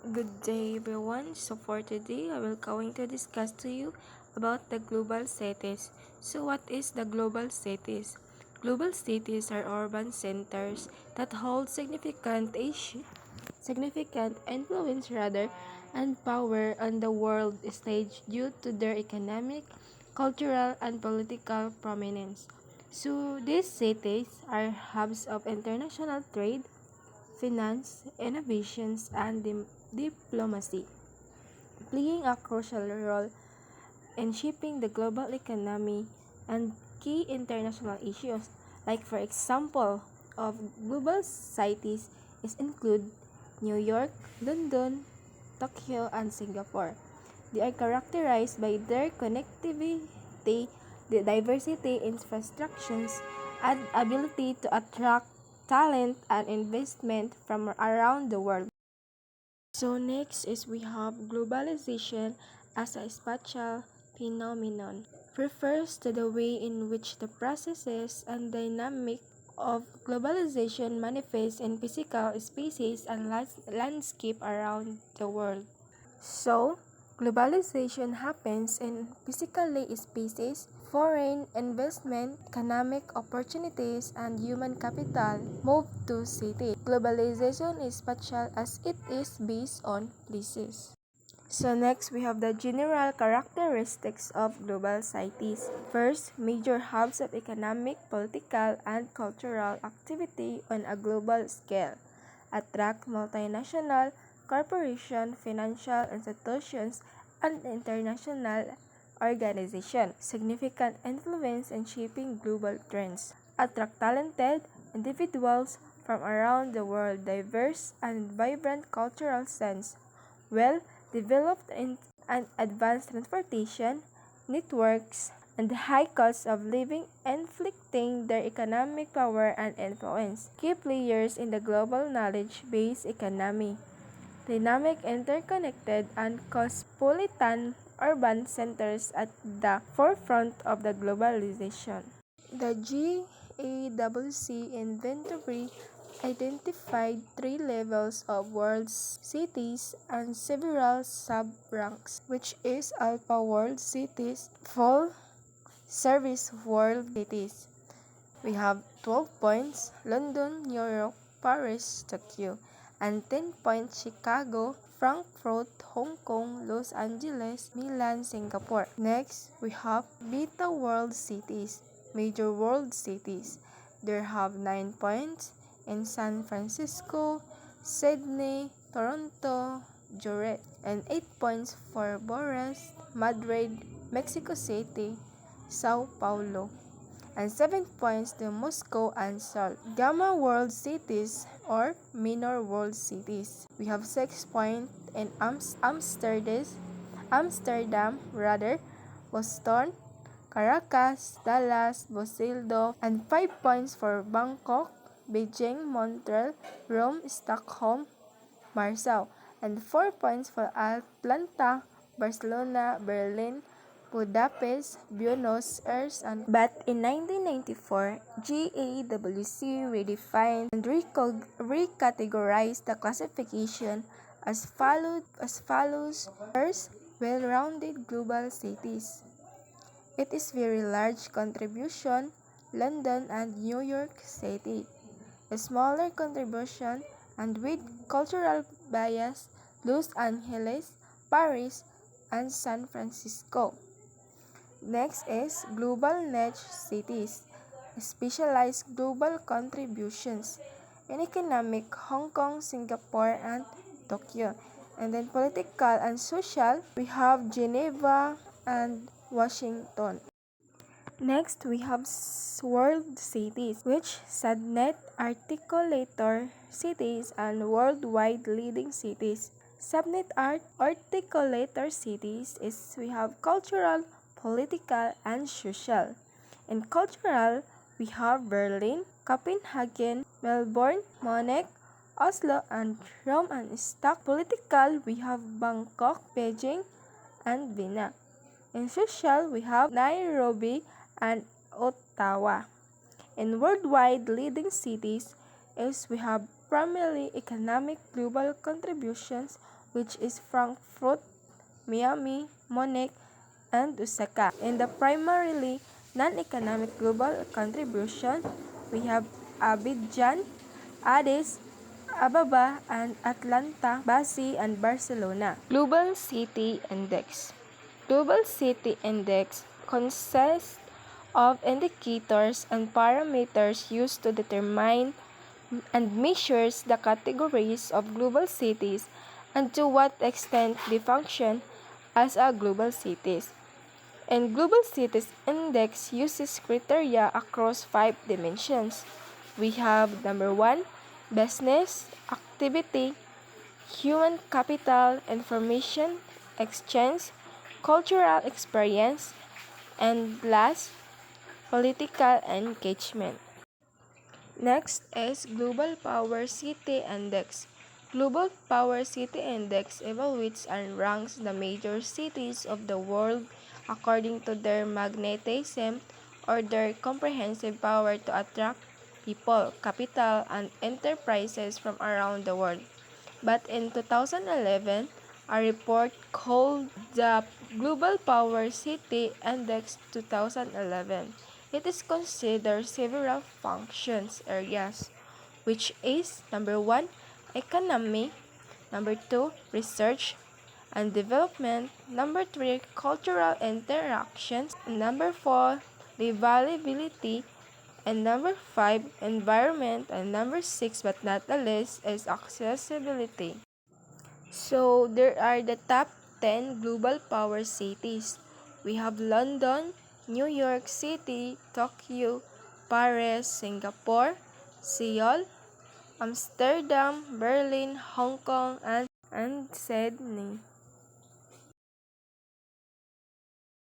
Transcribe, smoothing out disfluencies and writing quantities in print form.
Good day everyone. So for today, I will going to discuss to you about the global cities. So what is the global cities? Global cities are urban centers that hold significant influence and power on the world stage due to their economic, cultural, and political prominence. So these cities are hubs of international trade, finance, innovations, and diplomacy, playing a crucial role in shaping the global economy and key international issues. Like for example, of global cities is include New York, London, Tokyo, and Singapore. They are characterized by their connectivity, the diversity infrastructures, and ability to attract talent and investment from around the world. So next is we have globalization as a spatial phenomenon. Refers to the way in which the processes and dynamic of globalization manifest in physical spaces and landscape around the world. So, globalization happens in physically spaces, foreign investment, economic opportunities, and human capital move to cities. Globalization is spatial as it is based on places. So next, we have the general characteristics of global cities. First, major hubs of economic, political, and cultural activity on a global scale. Attract multinational corporations, financial institutions, and international organizations. Significant influence in shaping global trends. Attract talented individuals from around the world, diverse and vibrant cultural sense, well developed and advanced transportation networks, and the high cost of living inflicting their economic power and influence. Key players in the global knowledge-based economy. Dynamic, interconnected, and cosmopolitan urban centers at the forefront of the globalization. The GAWC inventory identified three levels of world cities and several sub-ranks, which is Alpha World Cities, Full Service World Cities. We have 12 points, London, New York, Paris, Tokyo, and 10 points, Chicago, Frankfurt, Hong Kong, Los Angeles, Milan, Singapore. Next, we have Beta World Cities, Major World Cities. There have 9 points in San Francisco, Sydney, Toronto, Zurich, and 8 points for Bucharest, Madrid, Mexico City, Sao Paulo, and 7 points to Moscow and Seoul. Gamma World Cities or Minor World Cities. We have 6 points in Amsterdam, Boston, Caracas, Dallas, Düsseldorf, and 5 points for Bangkok, Beijing, Montreal, Rome, Stockholm, Warsaw, and 4 points for Atlanta, Barcelona, Berlin, Budapest, Buenos Aires, and but in 1994, GAWC redefined and recategorized the classification as follows. First, well-rounded global cities. It is very large contribution, London and New York City. A smaller contribution and with cultural bias, Los Angeles, Paris, and San Francisco. Next is global niche cities, specialized global contributions in economic, Hong Kong, Singapore, and Tokyo. And then political and social, we have Geneva and Washington. Next, we have world cities, which subnet articulator cities and worldwide leading cities. Subnet articulator cities is we have cultural, political, and social. In cultural, we have Berlin, Copenhagen, Melbourne, Munich, Oslo, and Rome and Stock. Political, we have Bangkok, Beijing, and Vienna. In social, we have Nairobi and Ottawa. In worldwide leading cities is we have primarily economic global contributions, which is Frankfurt, Miami, Munich, and Osaka. In the primarily non-economic global contribution, we have Abidjan, Addis Ababa, and Atlanta, Basi, and Barcelona. Global City Index. Global City Index consists of indicators and parameters used to determine and measures the categories of global cities and to what extent they function as a global cities. And Global Cities Index uses criteria across 5 dimensions. We have number 1, business, activity, human capital, information, exchange, cultural experience, and last, political engagement. Next is Global Power City Index. Global Power City Index evaluates and ranks the major cities of the world according to their magnetism or their comprehensive power to attract people, capital, and enterprises from around the world. But in 2011, a report called the Global Power City Index 2011. It is considered several functions areas, which is number 1, economy, number 2, research and development, number 3, cultural interactions, number 4, livability, and number 5, environment, and number 6, but not the least, is accessibility. So, there are the top 10 global power cities. We have London, New York City, Tokyo, Paris, Singapore, Seoul, Amsterdam, Berlin, Hong Kong, and Sydney.